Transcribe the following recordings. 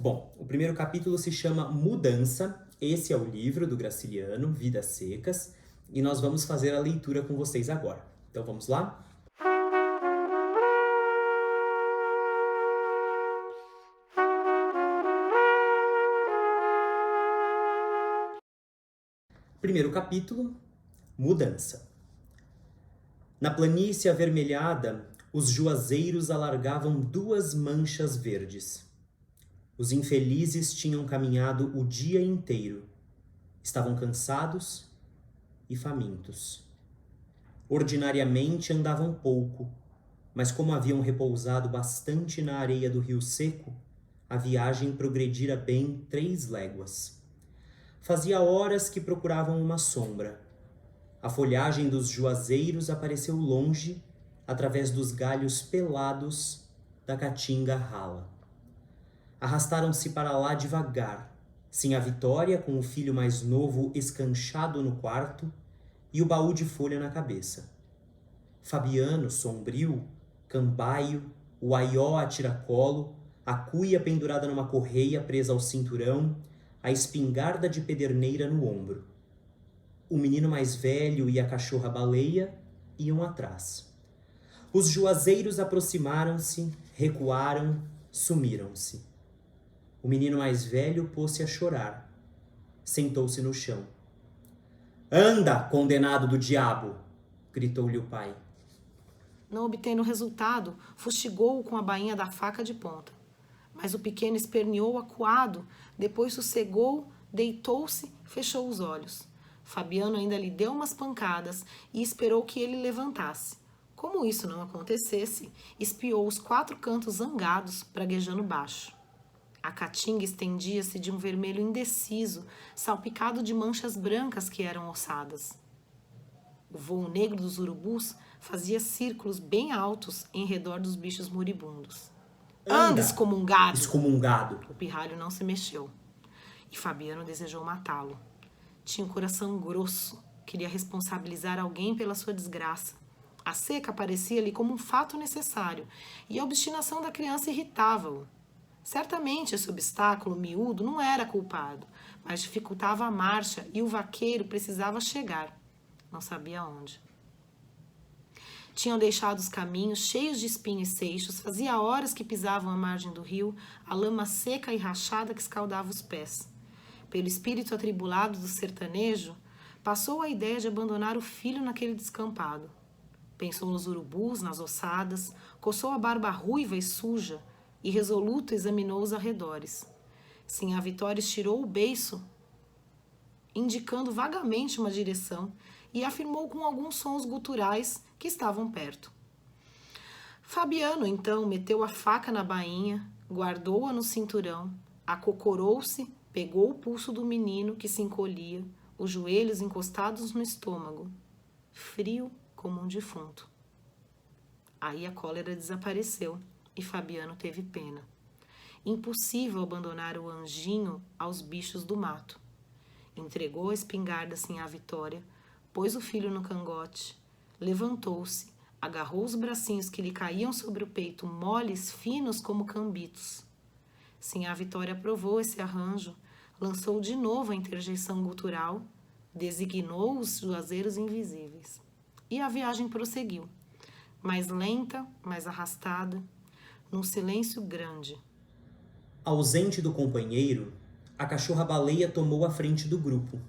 Bom, o primeiro capítulo se chama Mudança. Esse é o livro do Graciliano, Vidas Secas, e nós vamos fazer a leitura com vocês agora. Então vamos lá? Primeiro capítulo, Mudança. Na planície avermelhada, os juazeiros alargavam 2 manchas verdes. Os infelizes tinham caminhado o dia inteiro. Estavam cansados e famintos. Ordinariamente andavam pouco, mas como haviam repousado bastante na areia do rio seco, a viagem progredira bem 3 léguas. Fazia horas que procuravam uma sombra. A folhagem dos juazeiros apareceu longe, através dos galhos pelados da caatinga rala. Arrastaram-se para lá devagar, sem a Vitória com o filho mais novo escanchado no quarto e o baú de folha na cabeça. Fabiano, sombrio, cambaio, o aió a tiracolo, a cuia pendurada numa correia presa ao cinturão, a espingarda de pederneira no ombro. O menino mais velho e a cachorra-baleia iam atrás. Os juazeiros aproximaram-se, recuaram, sumiram-se. O menino mais velho pôs-se a chorar. Sentou-se no chão. "Anda, condenado do diabo!" gritou-lhe o pai. Não obtendo resultado, fustigou-o com a bainha da faca de ponta. Mas o pequeno esperneou acuado, depois sossegou, deitou-se, fechou os olhos. Fabiano ainda lhe deu umas pancadas e esperou que ele levantasse. Como isso não acontecesse, espiou os 4 cantos zangados, praguejando baixo. A caatinga estendia-se de um vermelho indeciso, salpicado de manchas brancas que eram ossadas. O vôo negro dos urubus fazia círculos bem altos em redor dos bichos moribundos. "Anda, excomungado!" Excomungado! O pirralho não se mexeu. E Fabiano desejou matá-lo. Tinha um coração grosso, queria responsabilizar alguém pela sua desgraça. A seca parecia-lhe como um fato necessário, e a obstinação da criança irritava-o. Certamente esse obstáculo miúdo não era culpado, mas dificultava a marcha e o vaqueiro precisava chegar. Não sabia onde. Tinham deixado os caminhos cheios de espinhos e seixos, fazia horas que pisavam a margem do rio, a lama seca e rachada que escaldava os pés. Pelo espírito atribulado do sertanejo, passou a ideia de abandonar o filho naquele descampado. Pensou nos urubus, nas ossadas, coçou a barba ruiva e suja, e resoluto examinou os arredores. Sinhá Vitória estirou o beiço, indicando vagamente uma direção, e afirmou com alguns sons guturais que estavam perto. Fabiano, então, meteu a faca na bainha, guardou-a no cinturão, acocorou-se, pegou o pulso do menino que se encolhia, os joelhos encostados no estômago, frio como um defunto. Aí a cólera desapareceu e Fabiano teve pena. Impossível abandonar o anjinho aos bichos do mato. Entregou a espingarda assim à Vitória, pôs o filho no cangote, levantou-se, agarrou os bracinhos que lhe caíam sobre o peito, moles, finos como cambitos. Sinhá Vitória aprovou esse arranjo, lançou de novo a interjeição gutural, designou os juazeiros invisíveis. E a viagem prosseguiu, mais lenta, mais arrastada, num silêncio grande. Ausente do companheiro, a cachorra-baleia tomou a frente do grupo.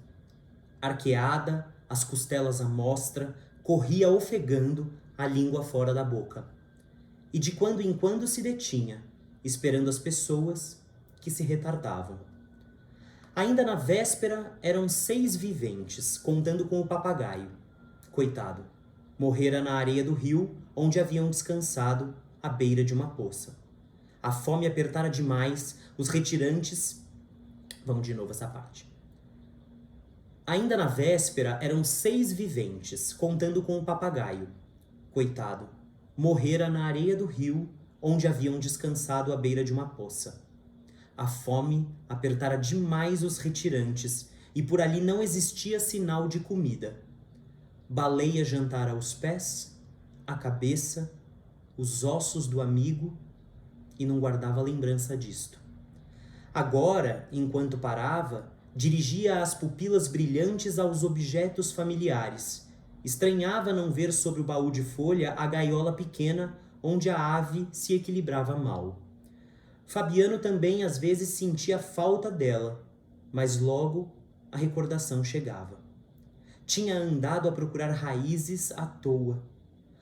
Arqueada, as costelas à mostra, corria ofegando, a língua fora da boca. E de quando em quando se detinha, esperando as pessoas que se retardavam. Ainda na véspera eram 6 viventes, contando com o papagaio. Coitado, morrera na areia do rio, onde haviam descansado, à beira de uma poça. A fome apertara demais, os retirantes... Vamos de novo essa parte. Ainda na véspera eram 6 viventes, contando com o papagaio. Coitado, morrera na areia do rio, onde haviam descansado à beira de uma poça. A fome apertara demais os retirantes, e por ali não existia sinal de comida. Baleia jantara aos pés, a cabeça, os ossos do amigo, e não guardava lembrança disto. Agora, enquanto parava, dirigia as pupilas brilhantes aos objetos familiares. Estranhava não ver sobre o baú de folha a gaiola pequena onde a ave se equilibrava mal. Fabiano também às vezes sentia falta dela, mas logo a recordação chegava. Tinha andado a procurar raízes à toa.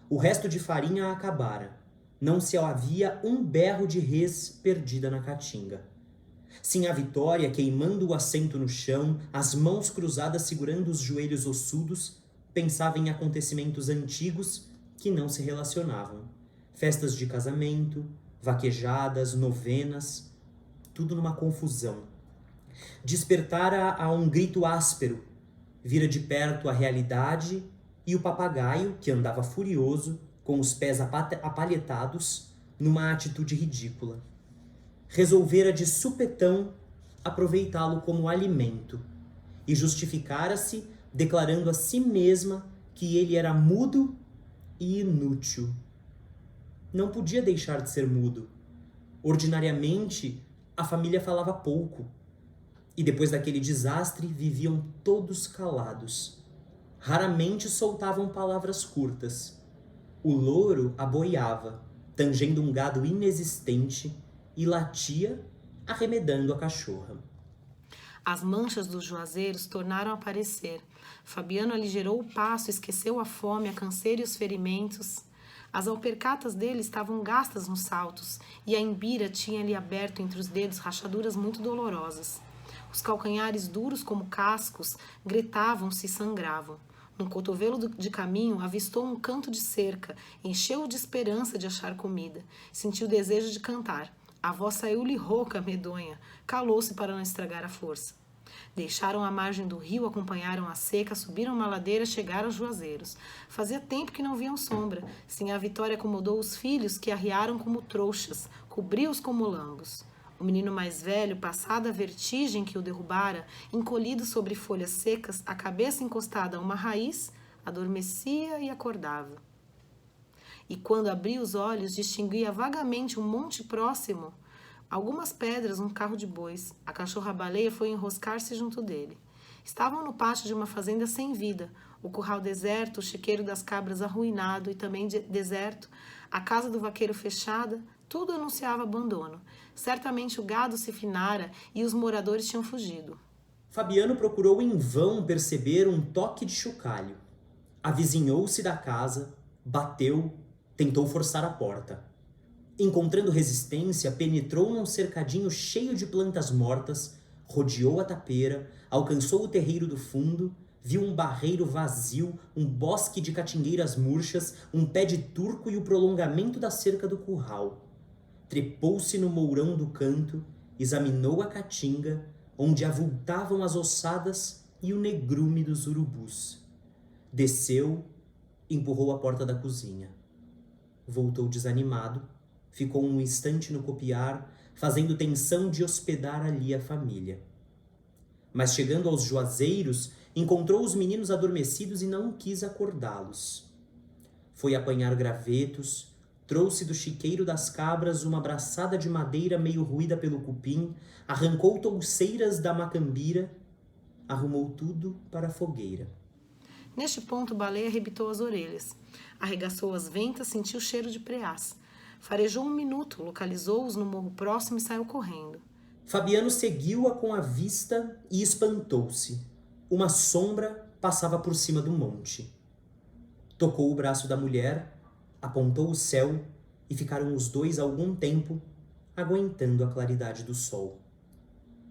O resto de farinha acabara. Não se havia um berro de res perdida na caatinga. Sinhá Vitória, queimando o assento no chão, as mãos cruzadas segurando os joelhos ossudos, pensava em acontecimentos antigos que não se relacionavam. Festas de casamento, vaquejadas, novenas, tudo numa confusão. Despertara a um grito áspero, vira de perto a realidade e o papagaio, que andava furioso, com os pés apalhetados, numa atitude ridícula. Resolvera de supetão aproveitá-lo como alimento e justificara-se declarando a si mesma que ele era mudo e inútil. Não podia deixar de ser mudo. Ordinariamente, a família falava pouco. E depois daquele desastre, viviam todos calados. Raramente soltavam palavras curtas. O louro aboiava, tangendo um gado inexistente, e latia, arremedando a cachorra. As manchas dos juazeiros tornaram a aparecer. Fabiano aligerou o passo, esqueceu a fome, a canseira e os ferimentos. As alpercatas dele estavam gastas nos saltos, e a embira tinha-lhe aberto entre os dedos rachaduras muito dolorosas. Os calcanhares duros como cascos gretavam-se e sangravam. Num cotovelo de caminho, avistou um canto de cerca, encheu-o de esperança de achar comida. Sentiu o desejo de cantar. A voz saiu-lhe rouca, medonha. Calou-se para não estragar a força. Deixaram a margem do rio, acompanharam a seca, subiram uma ladeira, chegaram aos juazeiros. Fazia tempo que não viam sombra. Sinhá Vitória acomodou os filhos, que arriaram como trouxas, cobriu-os como lambos. O menino mais velho, passada a vertigem que o derrubara, encolhido sobre folhas secas, a cabeça encostada a uma raiz, adormecia e acordava. E quando abria os olhos, distinguia vagamente um monte próximo, algumas pedras, um carro de bois. A cachorra-baleia foi enroscar-se junto dele. Estavam no pátio de uma fazenda sem vida, o curral deserto, o chiqueiro das cabras arruinado e também deserto, a casa do vaqueiro fechada, tudo anunciava abandono. Certamente o gado se finara e os moradores tinham fugido. Fabiano procurou em vão perceber um toque de chocalho. Avizinhou-se da casa, bateu, tentou forçar a porta. Encontrando resistência, penetrou num cercadinho cheio de plantas mortas, rodeou a tapeira, alcançou o terreiro do fundo, viu um barreiro vazio, um bosque de catingueiras murchas, um pé de turco e o prolongamento da cerca do curral. Trepou-se no mourão do canto, examinou a caatinga, onde avultavam as ossadas e o negrume dos urubus. Desceu, empurrou a porta da cozinha. Voltou desanimado, ficou um instante no copiar, fazendo tensão de hospedar ali a família. Mas chegando aos juazeiros, encontrou os meninos adormecidos e não quis acordá-los. Foi apanhar gravetos, trouxe do chiqueiro das cabras uma braçada de madeira meio ruída pelo cupim, arrancou touceiras da macambira, arrumou tudo para a fogueira. Neste ponto, Baleia arrebitou as orelhas. Arregaçou as ventas, sentiu o cheiro de preás. Farejou 1 minuto, localizou-os no morro próximo e saiu correndo. Fabiano seguiu-a com a vista e espantou-se. Uma sombra passava por cima do monte. Tocou o braço da mulher, apontou o céu e ficaram os dois algum tempo aguentando a claridade do sol.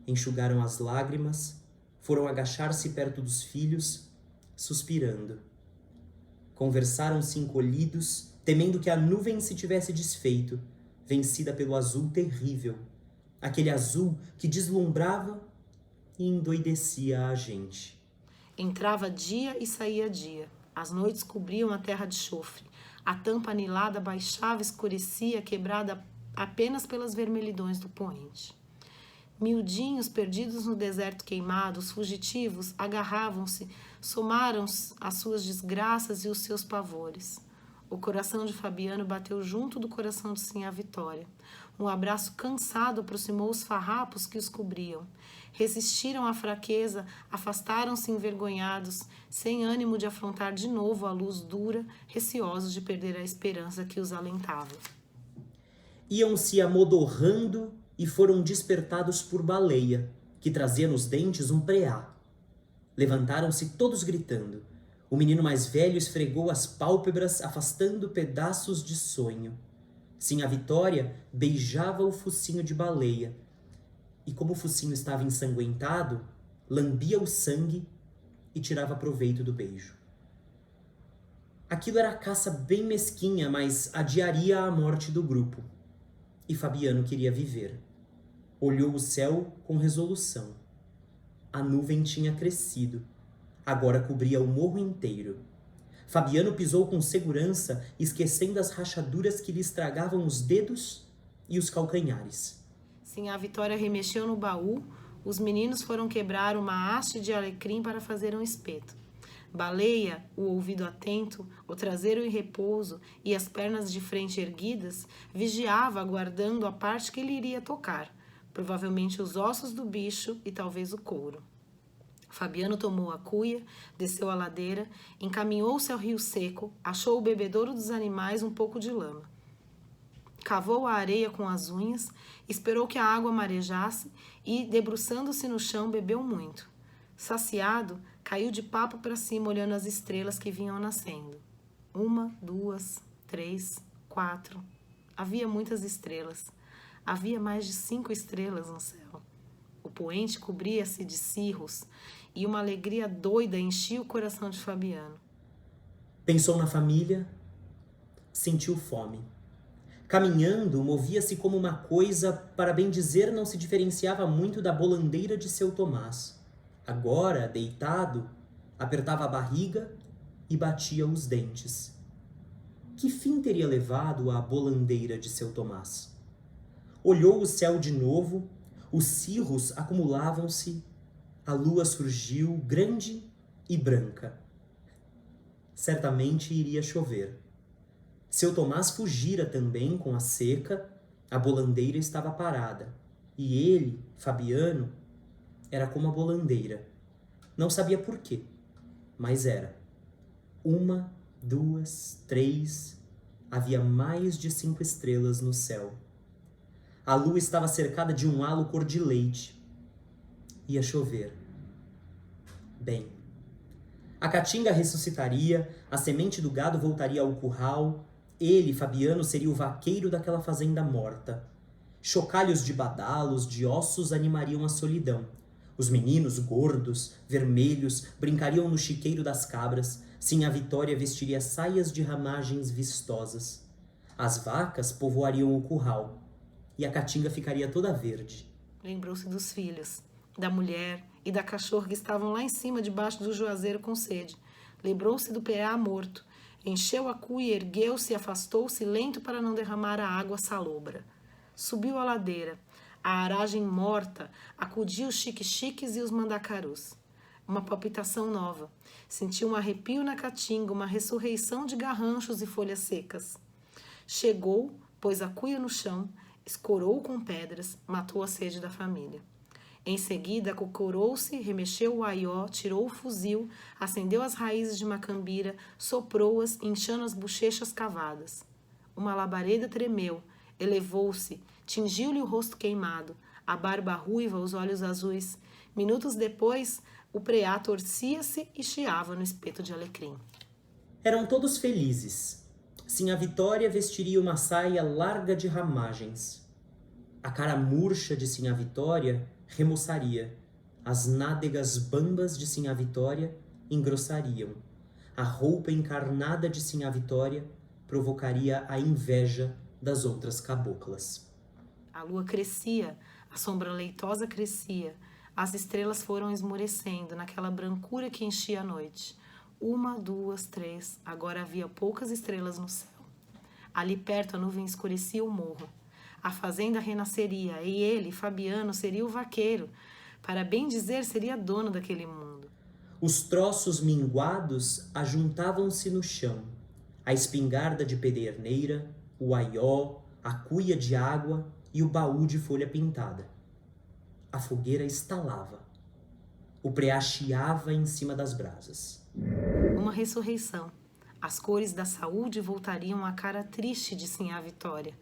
Enxugaram as lágrimas, foram agachar-se perto dos filhos, suspirando. Conversaram-se encolhidos, temendo que a nuvem se tivesse desfeito, vencida pelo azul terrível, aquele azul que deslumbrava e endoidecia a gente. Entrava dia e saía dia. As noites cobriam a terra de chofre. A tampa anilada baixava, escurecia, quebrada apenas pelas vermelhidões do poente. Miudinhos perdidos no deserto queimado, os fugitivos agarravam-se, somaram as suas desgraças e os seus pavores. O coração de Fabiano bateu junto do coração de Sinhá Vitória. Um abraço cansado aproximou os farrapos que os cobriam. Resistiram à fraqueza, afastaram-se envergonhados, sem ânimo de afrontar de novo a luz dura, receosos de perder a esperança que os alentava. Iam-se amodorrando e foram despertados por Baleia, que trazia nos dentes um preá. Levantaram-se todos gritando. O menino mais velho esfregou as pálpebras, afastando pedaços de sonho. Sinhá Vitória beijava o focinho de Baleia, e como o focinho estava ensanguentado, lambia o sangue e tirava proveito do beijo. Aquilo era caça bem mesquinha, mas adiaria a morte do grupo. E Fabiano queria viver. Olhou o céu com resolução. A nuvem tinha crescido. Agora cobria o morro inteiro. Fabiano pisou com segurança, esquecendo as rachaduras que lhe estragavam os dedos e os calcanhares. Sinhá Vitória remexeu no baú. Os meninos foram quebrar uma haste de alecrim para fazer um espeto. Baleia, o ouvido atento, o traseiro em repouso e as pernas de frente erguidas, vigiava, aguardando a parte que ele iria tocar, provavelmente os ossos do bicho e talvez o couro. Fabiano tomou a cuia, desceu a ladeira, encaminhou-se ao rio seco, achou o bebedouro dos animais um pouco de lama. Cavou a areia com as unhas, esperou que a água marejasse e, debruçando-se no chão, bebeu muito. Saciado, caiu de papo para cima olhando as estrelas que vinham nascendo. 1, 2, 3, 4. Havia muitas estrelas. Havia mais de 5 estrelas no céu. O poente cobria-se de cirros e uma alegria doida enchia o coração de Fabiano. Pensou na família, sentiu fome. Caminhando, movia-se como uma coisa, para bem dizer, não se diferenciava muito da bolandeira de seu Tomás. Agora, deitado, apertava a barriga e batia os dentes. Que fim teria levado a bolandeira de seu Tomás? Olhou o céu de novo, os cirros acumulavam-se, a lua surgiu grande e branca. Certamente iria chover. Seu Tomás fugira também com a seca, a bolandeira estava parada. E ele, Fabiano, era como a bolandeira. Não sabia por quê, mas era. 1, 2, 3, havia mais de 5 estrelas no céu. A lua estava cercada de um halo cor de leite. Ia chover. Bem, a caatinga ressuscitaria, a semente do gado voltaria ao curral, ele, Fabiano, seria o vaqueiro daquela fazenda morta. Chocalhos de badalos, de ossos animariam a solidão. Os meninos, gordos, vermelhos, brincariam no chiqueiro das cabras. Sinhá Vitória vestiria saias de ramagens vistosas. As vacas povoariam o curral. E a caatinga ficaria toda verde. Lembrou-se dos filhos, da mulher e da cachorra que estavam lá em cima, debaixo do juazeiro com sede. Lembrou-se do peá morto. Encheu a cuia, ergueu-se e afastou-se lento para não derramar a água salobra. Subiu a ladeira. A aragem morta acudia os xique-xiques e os mandacarus. Uma palpitação nova. Sentiu um arrepio na caatinga, uma ressurreição de garranchos e folhas secas. Chegou, pôs a cuia no chão, escorou com pedras, matou a sede da família. Em seguida, acocorou-se, remexeu o aió, tirou o fuzil, acendeu as raízes de macambira, soprou-as, inchando as bochechas cavadas. Uma labareda tremeu, elevou-se, tingiu-lhe o rosto queimado, a barba ruiva, os olhos azuis. Minutos depois, o preá torcia-se e chiava no espeto de alecrim. Eram todos felizes. Sinhá Vitória vestiria uma saia larga de ramagens. A cara murcha de Sinhá Vitória remoçaria. As nádegas bambas de Sinhá Vitória engrossariam. A roupa encarnada de Sinhá Vitória provocaria a inveja das outras caboclas. A lua crescia, a sombra leitosa crescia. As estrelas foram esmorecendo naquela brancura que enchia a noite. 1, 2, 3. Agora havia poucas estrelas no céu. Ali perto a nuvem escurecia o morro. A fazenda renasceria e ele, Fabiano, seria o vaqueiro. Para bem dizer, seria dono daquele mundo. Os troços minguados ajuntavam-se no chão. a espingarda de pederneira, o aió, a cuia de água e o baú de folha pintada. A fogueira estalava. O preá chiava em cima das brasas. Uma ressurreição. As cores da saúde voltariam à cara triste de Sinhá Vitória.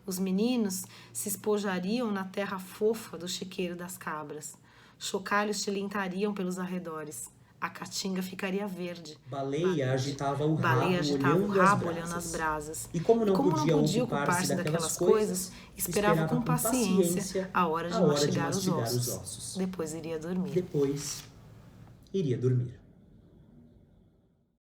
Os meninos se espojariam na terra fofa do chiqueiro das cabras. Chocalhos tilintariam pelos arredores. A caatinga ficaria verde. Baleia agitava o Baleia agitava o rabo olhando as brasas. brasas. E como não podia ocupar-se daquelas coisas, esperava com paciência a hora de mastigar os ossos. Depois iria dormir. Depois iria dormir.